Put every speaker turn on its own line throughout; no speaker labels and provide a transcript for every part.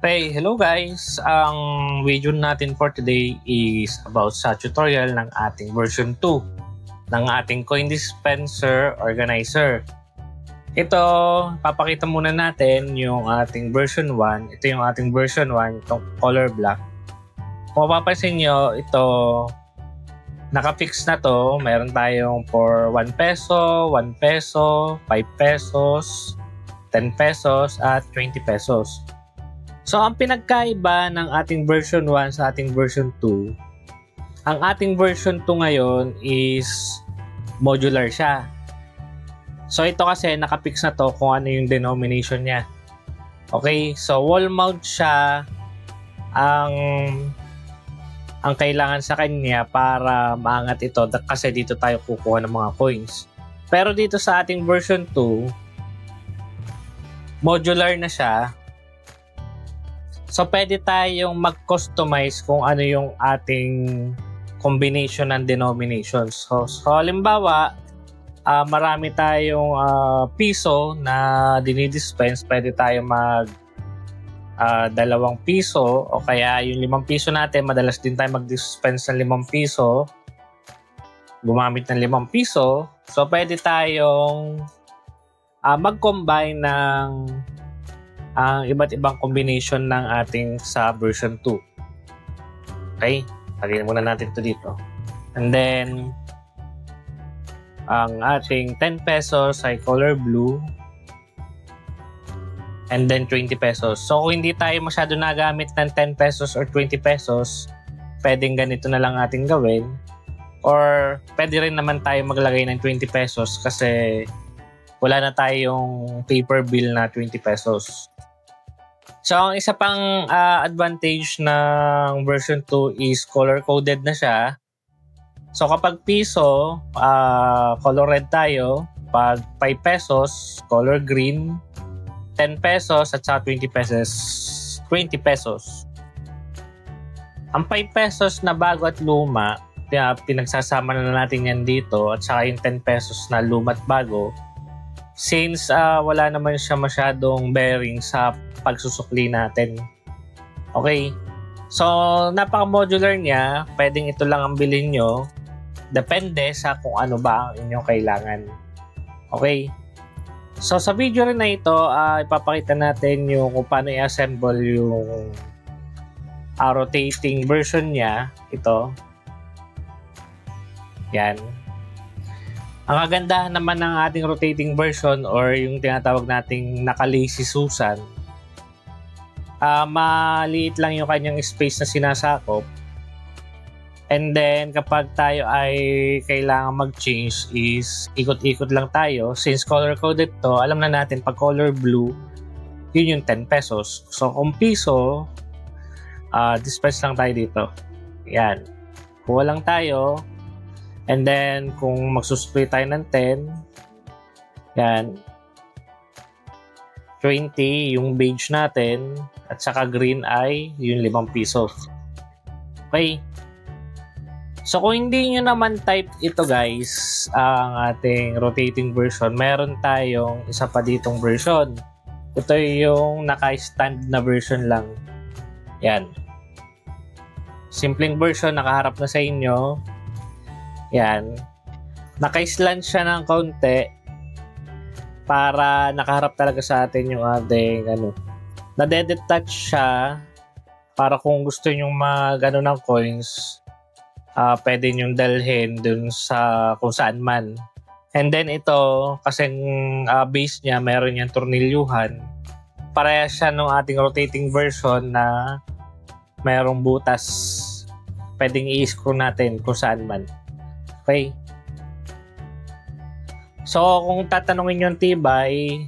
Hey, hello guys! Ang video natin for today is about sa tutorial ng ating version 2 ng ating coin dispenser organizer. Ito, papakita muna natin yung ating version 1. Ito yung ating version 1, itong color black. Kung mapapansin nyo, ito nakafix na to. Meron tayong for 1 peso, 1 peso, 5 pesos, 10 pesos at 20 pesos. So, ang pinagkaiba ng ating version 1 sa ating version 2, ang ating version 2 ngayon is modular siya. So, ito kasi nakapix na to kung ano yung denomination niya. Okay, so wall mount siya ang kailangan sa kanya para maangat ito kasi dito tayo kukuha ng mga coins. Pero dito sa ating version 2, modular na siya. So, pwede tayong mag-customize kung ano yung ating combination ng denominations. So halimbawa, marami tayong piso na dinidispense. Pwede tayong mag 2 piso o kaya yung 5 piso natin, madalas din tayo mag-dispense ng 5 piso. Gumamit ng 5 piso. So, pwede tayong mag-combine ng ang iba't ibang combination ng ating sa version 2. Okay? Lagyan muna natin ito dito. And then, ang ating 10 pesos ay color blue. And then, 20 pesos. So, kung hindi tayo masyado nagamit ng 10 pesos or 20 pesos, pwedeng ganito na lang ating gawin. Or, pwede rin naman tayo maglagay ng 20 pesos kasi wala na tayong paper bill na 20 pesos. So, ang isa pang advantage ng version 2 is color-coded na siya. So, kapag piso, color red tayo. Pag 5 pesos, color green. 10 pesos at saka 20 pesos. 20 pesos. Ang 5 pesos na bago at luma, pinagsasama na natin yan dito. At saka yung 10 pesos na luma at bago. Since wala naman siya masyadong bearing sa pagsusukli natin. Okay. So, napaka-modular niya. Pwedeng ito lang ang bilhin nyo. Depende sa kung ano ba ang inyong kailangan. Okay. So, sa video rin na ito, ipapakita natin yung kung paano i-assemble yung rotating version niya. Ito. Yan. Ang kagandahan naman ng ating rotating version or yung tinatawag nating naka-lazy Susan, maliit lang yung kanyang space na sinasakop. And then, kapag tayo ay kailangan mag-change is ikot-ikot lang tayo. Since color-coded to, alam na natin pag color blue, yun yung 10 pesos. So, kung piso, dispense lang tayo dito. Yan. Kuha lang tayo. And then, kung magsusukli tayo ng 10, yan, 20 yung beige natin, at saka green ay yung 5 piso. Okay. So, kung hindi nyo naman type ito guys, ang ating rotating version, meron tayong isa pa ditong version. Ito yung naka-stand na version lang. Yan. Simpleng version, nakaharap na sa inyo. Yan. Naka-slant siya ng kaunti para nakaharap talaga sa atin yung ating nade-detach siya para kung gusto nyo ng coins, pwede nyo dalhin dun sa kung saan man. And then ito, kasing base niya, meron niyang tornilyuhan. Pareha siya nung ating rotating version na merong butas. Pwedeng i-screw natin kung saan man. Okay. So, kung tatanungin yung tibay,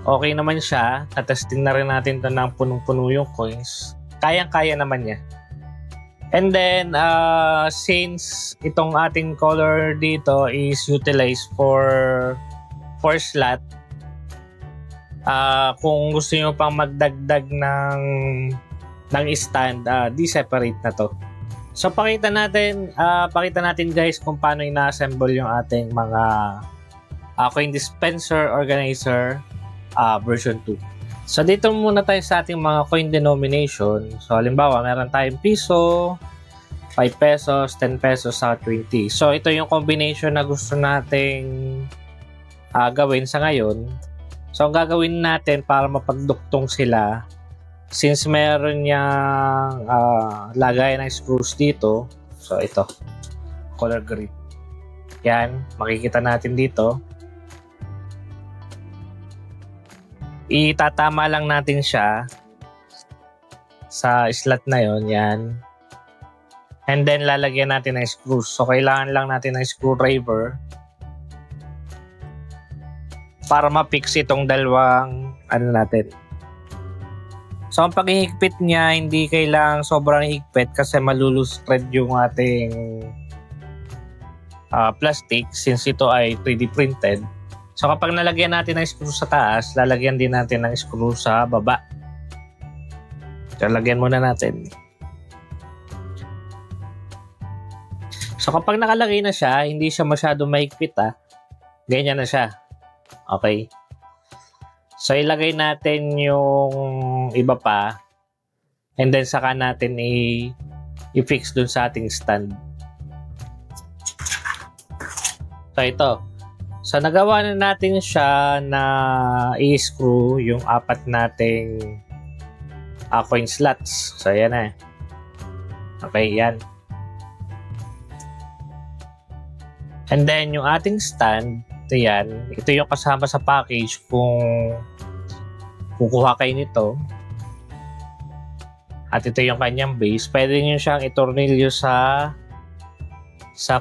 okay naman siya. Natesting na rin natin ito ng punong-puno yung coins. Kayang-kaya naman niya. And then, since itong ating color dito is utilized for slot, kung gusto nyo pang magdagdag ng stand, di-separate na to. So, pakita natin guys kung paano ina-assemble yung ating mga coin dispenser organizer version 2. So dito muna tayo sa ating mga coin denomination. So halimbawa, meron tayong piso, 5 pesos, 10 pesos, sa 20. So ito yung combination na gusto nating gawin sa ngayon. So ang gagawin natin para mapagduktong sila, since meron niyang lagay ng screws dito. So ito, color green. Yan, makikita natin dito. Itatama lang natin siya sa slot na yon, yan. And then lalagyan natin ng screws. So kailangan lang natin ng screwdriver para ma-fix itong dalawang natin. So ang paghihigpit niya, hindi kailangang sobrang higpit kasi malulustred yung ating plastic since ito ay 3D printed. So kapag nalagyan natin ng screw sa taas, lalagyan din natin ng screw sa baba. So lagyan muna natin. So kapag nakalagay na siya, hindi siya masyado mahigpit ganyan na siya. Okay. So ilagay natin yung iba pa and then saka natin i-fix dun sa ating stand. So ito. So nagawa na natin siya na i-screw yung 4 nating coin slots. So ayan na. Okay, yan. And then yung ating stand, ito yan. Ito yung kasama sa package kung kukuha kayo nito. At ito yung kanyang base. Pwede nyo siyang itornilyo sa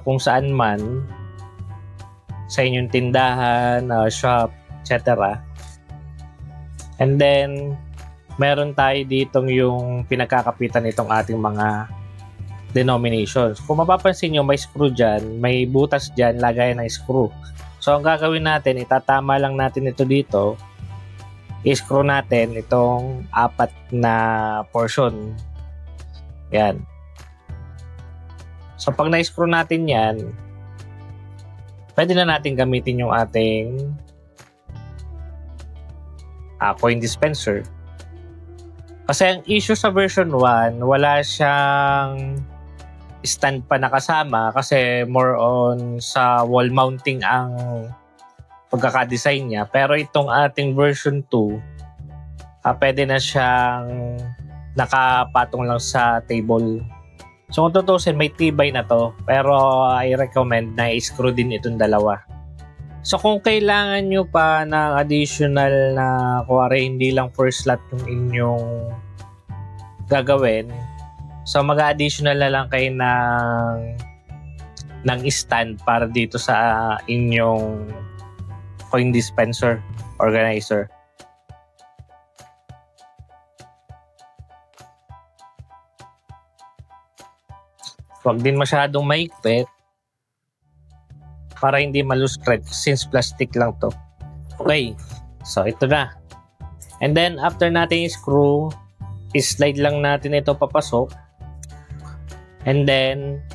kung saan man, sa inyong tindahan, shop, etc. And then, meron tayo ditong yung pinagkakapitan nitong ating mga denominations. Kung mapapansin nyo, may screw dyan, may butas dyan, lagay ng screw. So, ang gagawin natin, itatama lang natin ito dito, i-screw natin itong 4 na portion. Yan. So, pag na-screw natin yan, pwede na natin gamitin yung ating coin dispenser. Kasi ang issue sa version 1, wala siyang stand pa nakasama kasi more on sa wall mounting ang pagkakadesign niya. Pero itong ating version 2, pwede na siyang nakapatong lang sa table. So kung tutusin, may tibay na to. Pero I recommend na i-screw din itong dalawa. So kung kailangan nyo pa ng additional na kuwari hindi lang first slot yung inyong gagawin, so mag-additional na lang kayo ng stand para dito sa inyong coin dispenser organizer. Huwag din masyadong maigpit para hindi malustred since plastic lang to. Okay, so ito na. And then after natin i-screw, i-slide lang natin ito papasok. And then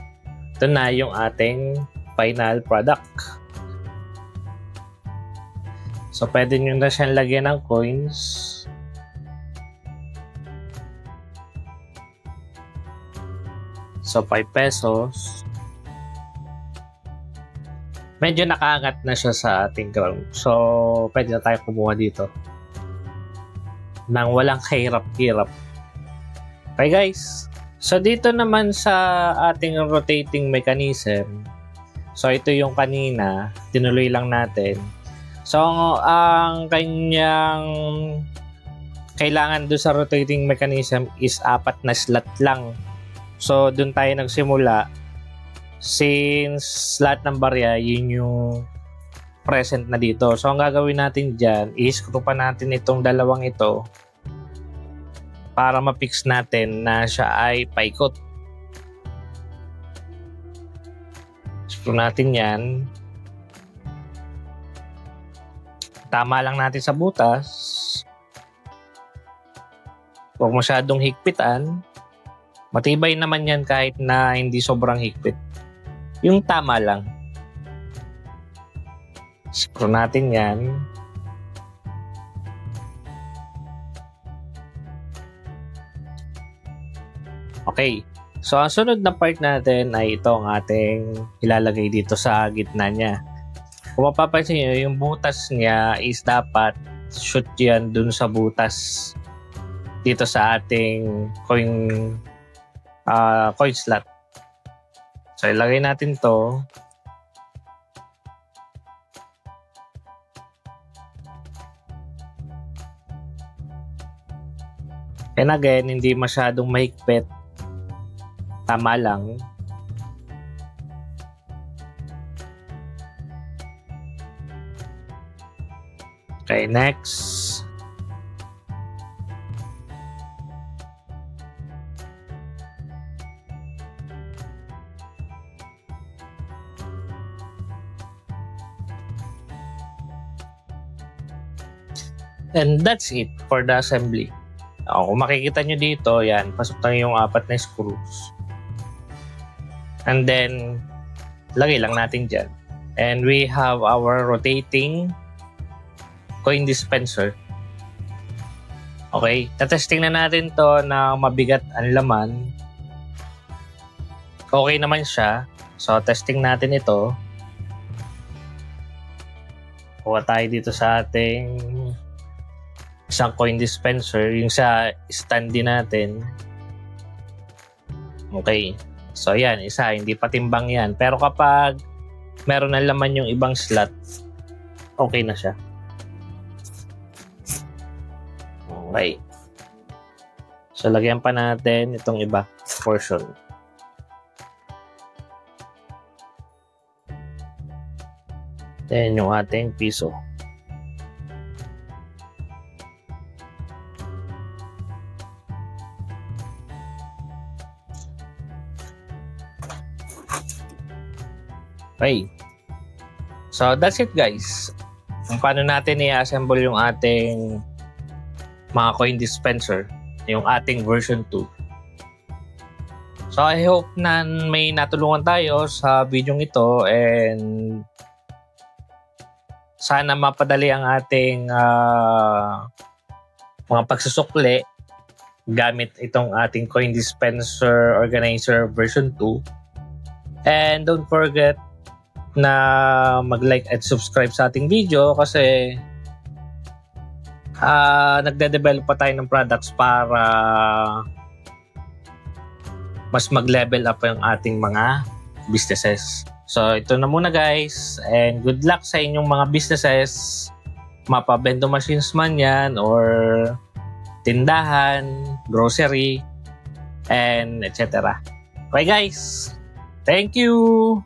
ito na yung ating final product. So pwede nyo na siyang lagyan ng coins. So 5 pesos. Medyo nakaangat na siya sa ating ground. So pwede na tayo kumuha dito nang walang kahirap-hirap. Okay guys. So dito naman sa ating rotating mechanism. So ito yung kanina. Tinuloy lang natin. So ang kanyang kailangan doon sa rotating mechanism is 4 na slot lang. So, dun tayo nagsimula since lahat ng barya, yun yung present na dito. So, ang gagawin natin dyan, i-screw pa natin itong dalawang ito para ma-fix natin na siya ay paikot. Screw natin yan. Tama lang natin sa butas. Huwag masyadong higpitan. Matibay naman yan kahit na hindi sobrang higpit. Yung tama lang. Screw natin yan. Okay. So, ang sunod na part natin ay ito ang ating ilalagay dito sa gitna niya. Kung mapapansin nyo, yung butas niya is dapat shoot yan dun sa butas dito sa ating coin slot. So, ilagay natin to. And again, hindi masyadong mahigpit. Tama lang. Okay, next. And that's it for the assembly. Kung makikita nyo dito, yan, pasok na yung 4 na screws. And then, lagay lang natin dyan. And we have our rotating coin dispenser. Okay, tatesting na natin to na mabigat ang laman. Okay naman siya. So, testing natin ito. Kuha tayo dito sa ating isang coin dispenser. Yung sa standee natin. Okay. So, yan. Isa. Hindi patimbang yan. Pero kapag meron ng laman yung ibang slot, okay na siya. Okay. So, lagyan pa natin itong iba portion. Then, yung ating piso. Okay. So, that's it guys. Kung paano natin i-assemble yung ating mga coin dispenser, yung ating version 2. So, I hope na may natulungan tayo sa video ito and sana mapadali ang ating mga pagsusukli gamit itong ating coin dispenser organizer version 2. And don't forget na mag-like at subscribe sa ating video kasi nagde-develop pa tayo ng products para mas mag-level up yung ating mga businesses. So ito na muna guys and good luck sa inyong mga businesses, mapa-vending machines man yan or tindahan, grocery and etc. Okay guys, thank you!